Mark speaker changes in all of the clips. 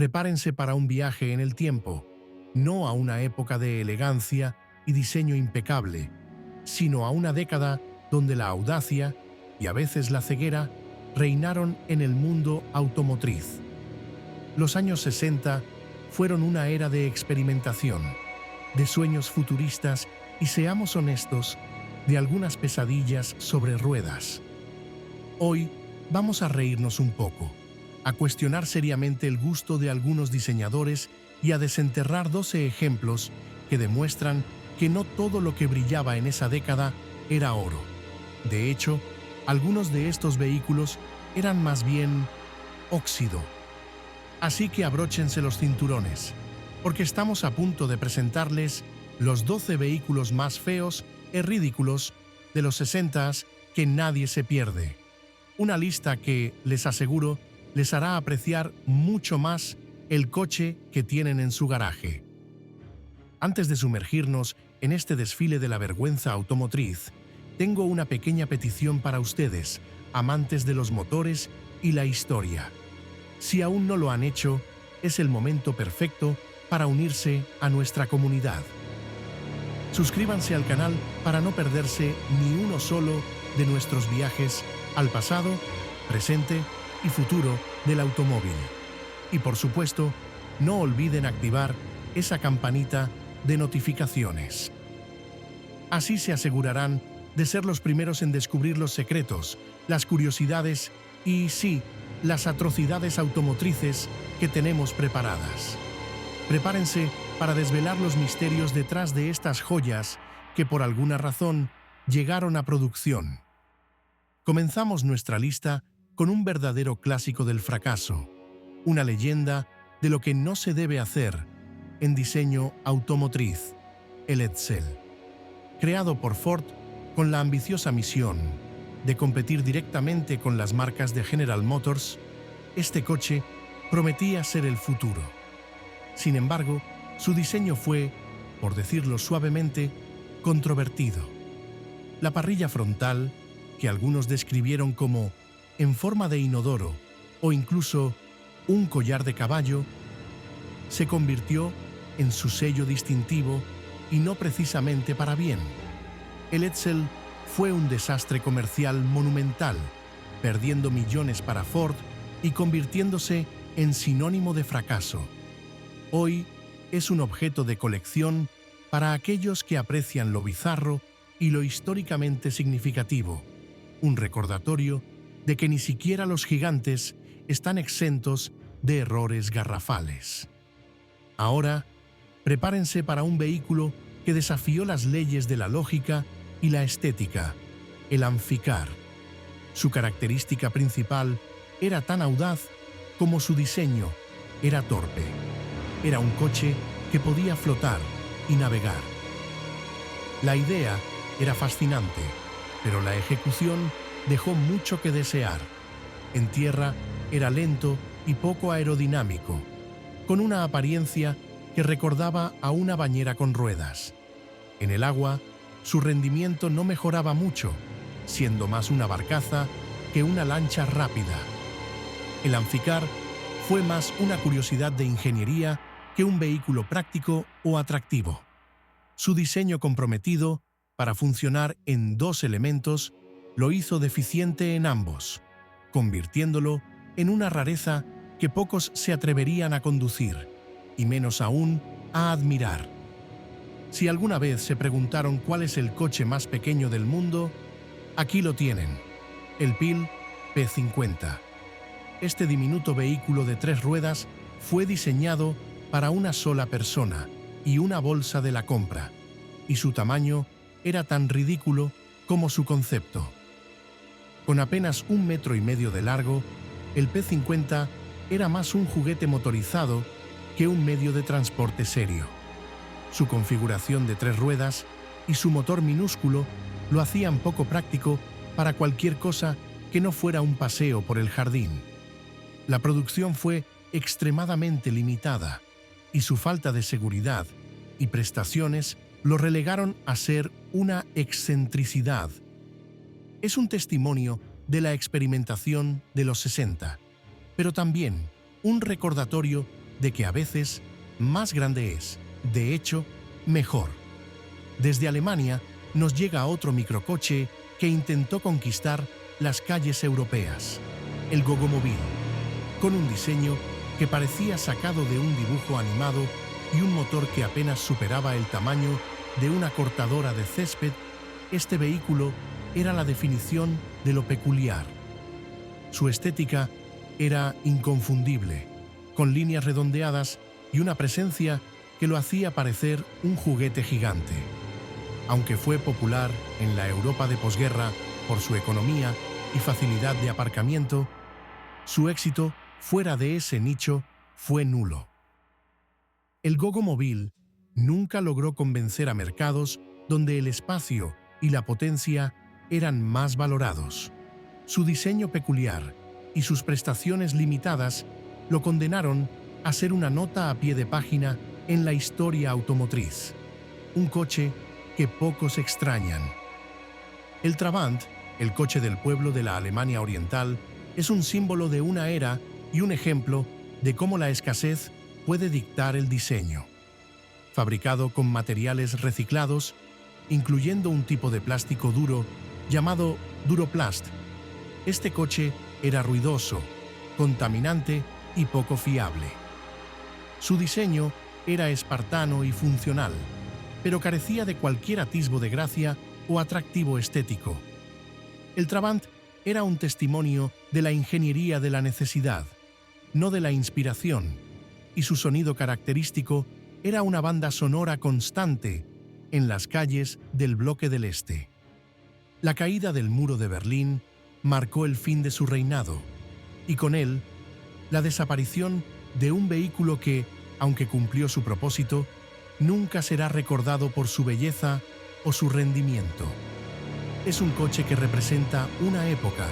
Speaker 1: Prepárense para un viaje en el tiempo, no a una época de elegancia y diseño impecable, sino a una década donde la audacia y a veces la ceguera reinaron en el mundo automotriz. Los años 60 fueron una era de experimentación, de sueños futuristas y, seamos honestos, de algunas pesadillas sobre ruedas. Hoy vamos a reírnos un poco, a cuestionar seriamente el gusto de algunos diseñadores y a desenterrar 12 ejemplos que demuestran que no todo lo que brillaba en esa década era oro. De hecho, algunos de estos vehículos eran más bien óxido. Así que abróchense los cinturones, porque estamos a punto de presentarles los 12 vehículos más feos y ridículos de los 60s que nadie se pierde. Una lista que, les aseguro, les hará apreciar mucho más el coche que tienen en su garaje. Antes de sumergirnos en este desfile de la vergüenza automotriz, tengo una pequeña petición para ustedes, amantes de los motores y la historia. Si aún no lo han hecho, es el momento perfecto para unirse a nuestra comunidad. Suscríbanse al canal para no perderse ni uno solo de nuestros viajes al pasado, presente y futuro del automóvil. Y por supuesto, no olviden activar esa campanita de notificaciones. Así se asegurarán de ser los primeros en descubrir los secretos, las curiosidades y, sí, las atrocidades automotrices que tenemos preparadas. Prepárense para desvelar los misterios detrás de estas joyas que por alguna razón llegaron a producción. Comenzamos nuestra lista con un verdadero clásico del fracaso, una leyenda de lo que no se debe hacer en diseño automotriz, el Edsel. Creado por Ford con la ambiciosa misión de competir directamente con las marcas de General Motors, este coche prometía ser el futuro. Sin embargo, su diseño fue, por decirlo suavemente, controvertido. La parrilla frontal, que algunos describieron como en forma de inodoro o incluso un collar de caballo, se convirtió en su sello distintivo y no precisamente para bien. El Edsel fue un desastre comercial monumental, perdiendo millones para Ford y convirtiéndose en sinónimo de fracaso. Hoy es un objeto de colección para aquellos que aprecian lo bizarro y lo históricamente significativo, un recordatorio de que ni siquiera los gigantes están exentos de errores garrafales. Ahora, prepárense para un vehículo que desafió las leyes de la lógica y la estética, el Amphicar. Su característica principal era tan audaz como su diseño era torpe. Era un coche que podía flotar y navegar. La idea era fascinante, pero la ejecución dejó mucho que desear. En tierra era lento y poco aerodinámico, con una apariencia que recordaba a una bañera con ruedas. En el agua, su rendimiento no mejoraba mucho, siendo más una barcaza que una lancha rápida. El Amphicar fue más una curiosidad de ingeniería que un vehículo práctico o atractivo. Su diseño comprometido para funcionar en dos elementos lo hizo deficiente en ambos, convirtiéndolo en una rareza que pocos se atreverían a conducir, y menos aún a admirar. Si alguna vez se preguntaron cuál es el coche más pequeño del mundo, aquí lo tienen, el Pil P50. Este diminuto vehículo de 3 ruedas fue diseñado para una sola persona y una bolsa de la compra, y su tamaño era tan ridículo como su concepto. Con apenas 1,5 metros de largo, el P50 era más un juguete motorizado que un medio de transporte serio. Su configuración de 3 ruedas y su motor minúsculo lo hacían poco práctico para cualquier cosa que no fuera un paseo por el jardín. La producción fue extremadamente limitada y su falta de seguridad y prestaciones lo relegaron a ser una excentricidad. Es un testimonio de la experimentación de los 60, pero también un recordatorio de que a veces más grande es, de hecho, mejor. Desde Alemania nos llega otro microcoche que intentó conquistar las calles europeas, el Goggomobil, con un diseño que parecía sacado de un dibujo animado y un motor que apenas superaba el tamaño de una cortadora de césped. Este vehículo era la definición de lo peculiar. Su estética era inconfundible, con líneas redondeadas y una presencia que lo hacía parecer un juguete gigante. Aunque fue popular en la Europa de posguerra por su economía y facilidad de aparcamiento, su éxito fuera de ese nicho fue nulo. El Goggomobil nunca logró convencer a mercados donde el espacio y la potencia eran más valorados. Su diseño peculiar y sus prestaciones limitadas lo condenaron a ser una nota a pie de página en la historia automotriz, un coche que pocos extrañan. El Trabant, el coche del pueblo de la Alemania Oriental, es un símbolo de una era y un ejemplo de cómo la escasez puede dictar el diseño. Fabricado con materiales reciclados, incluyendo un tipo de plástico duro llamado Duroplast, este coche era ruidoso, contaminante y poco fiable. Su diseño era espartano y funcional, pero carecía de cualquier atisbo de gracia o atractivo estético. El Trabant era un testimonio de la ingeniería de la necesidad, no de la inspiración, y su sonido característico era una banda sonora constante en las calles del bloque del Este. La caída del muro de Berlín marcó el fin de su reinado, y con él, la desaparición de un vehículo que, aunque cumplió su propósito, nunca será recordado por su belleza o su rendimiento. Es un coche que representa una época,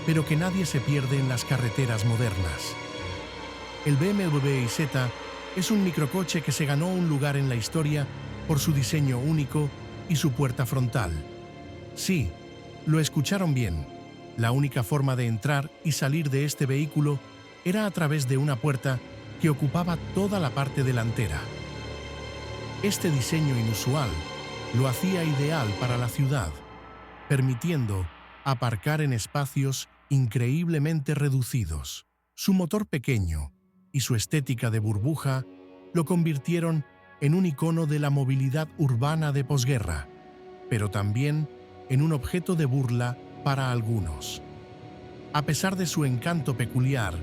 Speaker 1: pero que nadie se pierde en las carreteras modernas. El BMW iZ es un microcoche que se ganó un lugar en la historia por su diseño único y su puerta frontal. Sí, lo escucharon bien. La única forma de entrar y salir de este vehículo era a través de una puerta que ocupaba toda la parte delantera. Este diseño inusual lo hacía ideal para la ciudad, permitiendo aparcar en espacios increíblemente reducidos. Su motor pequeño y su estética de burbuja lo convirtieron en un icono de la movilidad urbana de posguerra, pero también en un objeto de burla para algunos. A pesar de su encanto peculiar,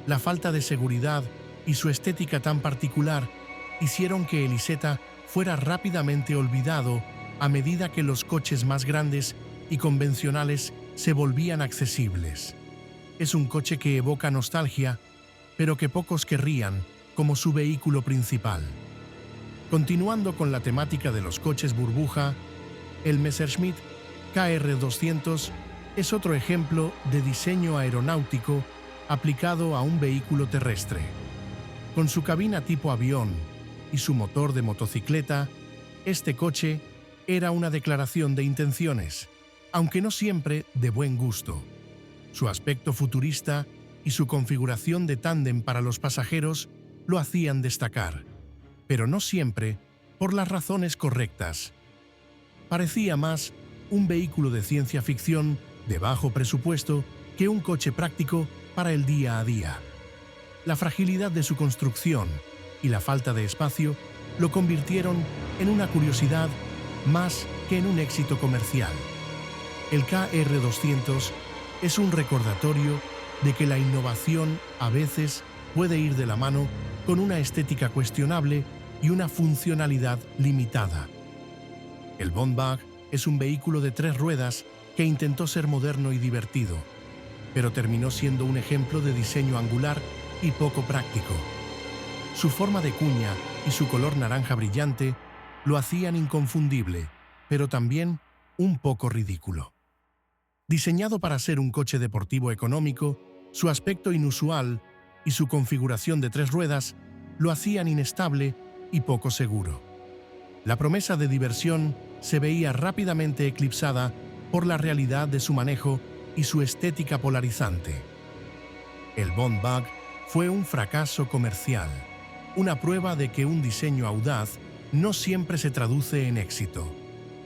Speaker 1: la falta de seguridad y su estética tan particular hicieron que el iZ fuera rápidamente olvidado a medida que los coches más grandes y convencionales se volvían accesibles. Es un coche que evoca nostalgia, pero que pocos querrían como su vehículo principal. Continuando con la temática de los coches burbuja, el Messerschmitt KR200 es otro ejemplo de diseño aeronáutico aplicado a un vehículo terrestre. Con su cabina tipo avión y su motor de motocicleta, este coche era una declaración de intenciones, aunque no siempre de buen gusto. Su aspecto futurista y su configuración de tándem para los pasajeros lo hacían destacar, pero no siempre por las razones correctas. Parecía más un vehículo de ciencia ficción de bajo presupuesto que un coche práctico para el día a día. La fragilidad de su construcción y la falta de espacio lo convirtieron en una curiosidad más que en un éxito comercial. El KR200 es un recordatorio de que la innovación a veces puede ir de la mano con una estética cuestionable y una funcionalidad limitada. El Bondbag es un vehículo de 3 ruedas que intentó ser moderno y divertido, pero terminó siendo un ejemplo de diseño angular y poco práctico. Su forma de cuña y su color naranja brillante lo hacían inconfundible, pero también un poco ridículo. Diseñado para ser un coche deportivo económico, su aspecto inusual y su configuración de 3 ruedas lo hacían inestable y poco seguro. La promesa de diversión se veía rápidamente eclipsada por la realidad de su manejo y su estética polarizante. El Bondbag fue un fracaso comercial. una prueba de que un diseño audaz no siempre se traduce en éxito.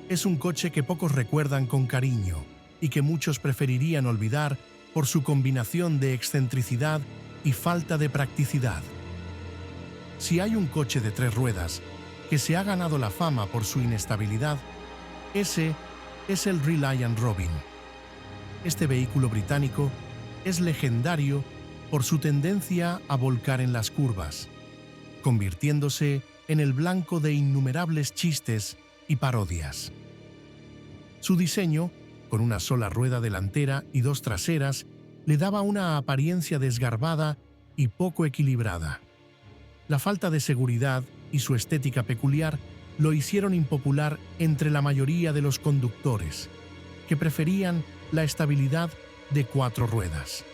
Speaker 1: Es un coche que pocos recuerdan con cariño y que muchos preferirían olvidar por su combinación de excentricidad y falta de practicidad. Si hay un coche de 3 ruedas que se ha ganado la fama por su inestabilidad, ese es el Reliant Robin. Este vehículo británico es legendario por su tendencia a volcar en las curvas, convirtiéndose en el blanco de innumerables chistes y parodias. Su diseño, con una sola rueda delantera y 2 traseras, le daba una apariencia desgarbada y poco equilibrada. La falta de seguridad y su estética peculiar lo hicieron impopular entre la mayoría de los conductores, que preferían la estabilidad de 4 ruedas.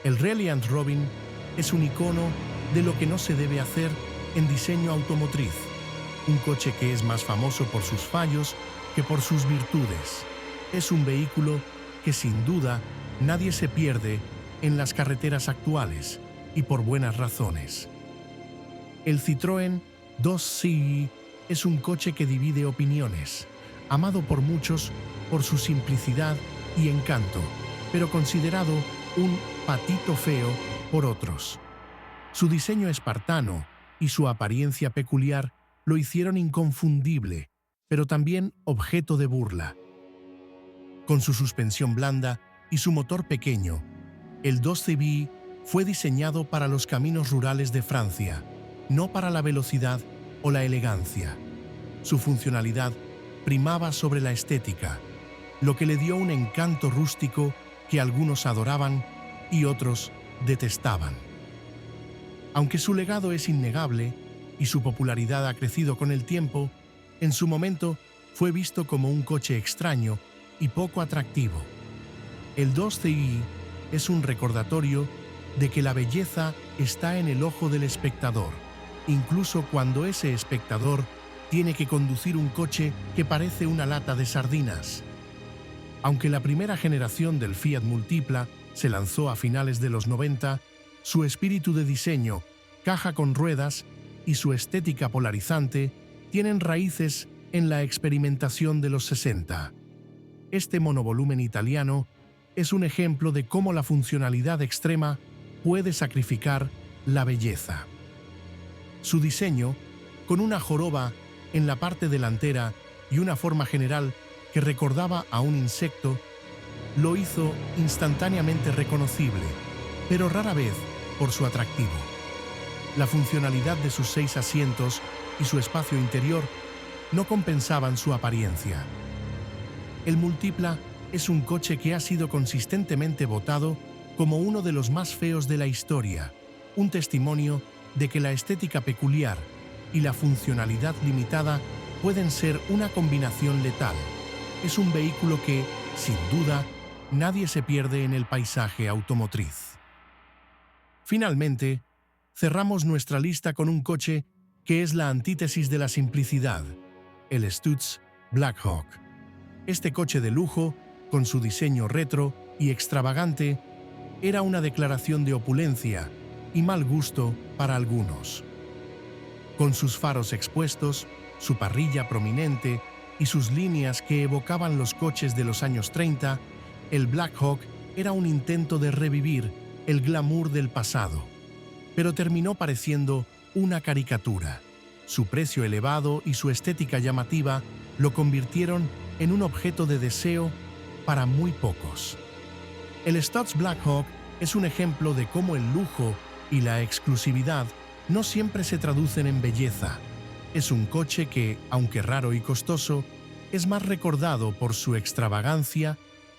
Speaker 1: El Reliant Robin es un icono de lo que no se debe hacer en diseño automotriz, un coche que es más famoso por sus fallos que por sus virtudes. Es un vehículo que sin duda nadie se pierde en las carreteras actuales y por buenas razones. El Citroën 2CV es un coche que divide opiniones, amado por muchos por su simplicidad y encanto, pero considerado un patito feo por otros. Su diseño espartano y su apariencia peculiar lo hicieron inconfundible, pero también objeto de burla. Con su suspensión blanda y su motor pequeño, el 2CV fue diseñado para los caminos rurales de Francia, no para la velocidad o la elegancia. Su funcionalidad primaba sobre la estética, lo que le dio un encanto rústico que algunos adoraban y otros detestaban. Aunque su legado es innegable y su popularidad ha crecido con el tiempo, en su momento fue visto como un coche extraño y poco atractivo. El 2CV es un recordatorio de que la belleza está en el ojo del espectador, incluso cuando ese espectador tiene que conducir un coche que parece una lata de sardinas. Aunque la primera generación del Fiat Multipla se lanzó a finales de los 90, su espíritu de diseño, caja con ruedas y su estética polarizante tienen raíces en la experimentación de los 60. Este monovolumen italiano es un ejemplo de cómo la funcionalidad extrema puede sacrificar la belleza. Su diseño, con una joroba en la parte delantera y una forma general que recordaba a un insecto, lo hizo instantáneamente reconocible, pero rara vez por su atractivo. La funcionalidad de sus 6 asientos y su espacio interior no compensaban su apariencia. El Multipla es un coche que ha sido consistentemente votado como uno de los más feos de la historia, un testimonio de que la estética peculiar y la funcionalidad limitada pueden ser una combinación letal. Es un vehículo que, sin duda, nadie se pierde en el paisaje automotriz. Finalmente, cerramos nuestra lista con un coche que es la antítesis de la simplicidad, el Stutz Blackhawk. Este coche de lujo, con su diseño retro y extravagante, era una declaración de opulencia y mal gusto para algunos. Con sus faros expuestos, su parrilla prominente y sus líneas que evocaban los coches de los años 30, el Blackhawk era un intento de revivir el glamour del pasado, pero terminó pareciendo una caricatura. Su precio elevado y su estética llamativa lo convirtieron en un objeto de deseo para muy pocos. El Stutz Blackhawk es un ejemplo de cómo el lujo y la exclusividad no siempre se traducen en belleza. Es un coche que, aunque raro y costoso, es más recordado por su extravagancia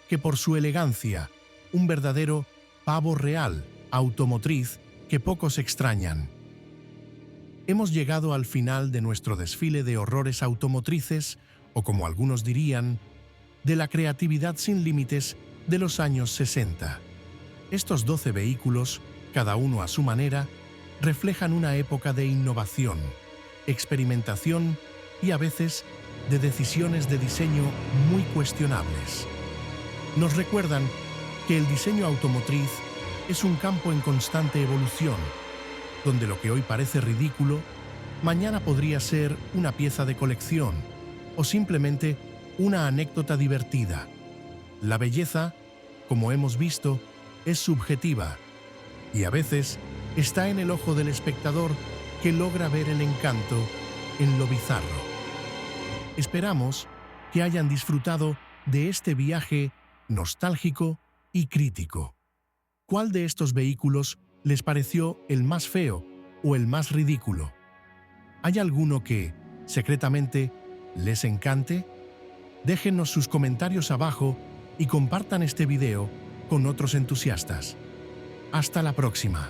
Speaker 1: que por su elegancia, un verdadero pavo real automotriz que pocos extrañan. Hemos llegado al final de nuestro desfile de horrores automotrices, o como algunos dirían, de la creatividad sin límites de los años 60. Estos 12 vehículos, cada uno a su manera, reflejan una época de innovación, experimentación y a veces de decisiones de diseño muy cuestionables. Nos recuerdan que el diseño automotriz es un campo en constante evolución donde lo que hoy parece ridículo, mañana podría ser una pieza de colección o simplemente una anécdota divertida. La belleza, como hemos visto, es subjetiva y a veces está en el ojo del espectador que logra ver el encanto en lo bizarro. Esperamos que hayan disfrutado de este viaje nostálgico y crítico. ¿Cuál de estos vehículos les pareció el más feo o el más ridículo? ¿Hay alguno que, secretamente, les encante? Déjennos sus comentarios abajo y compartan este video con otros entusiastas. Hasta la próxima.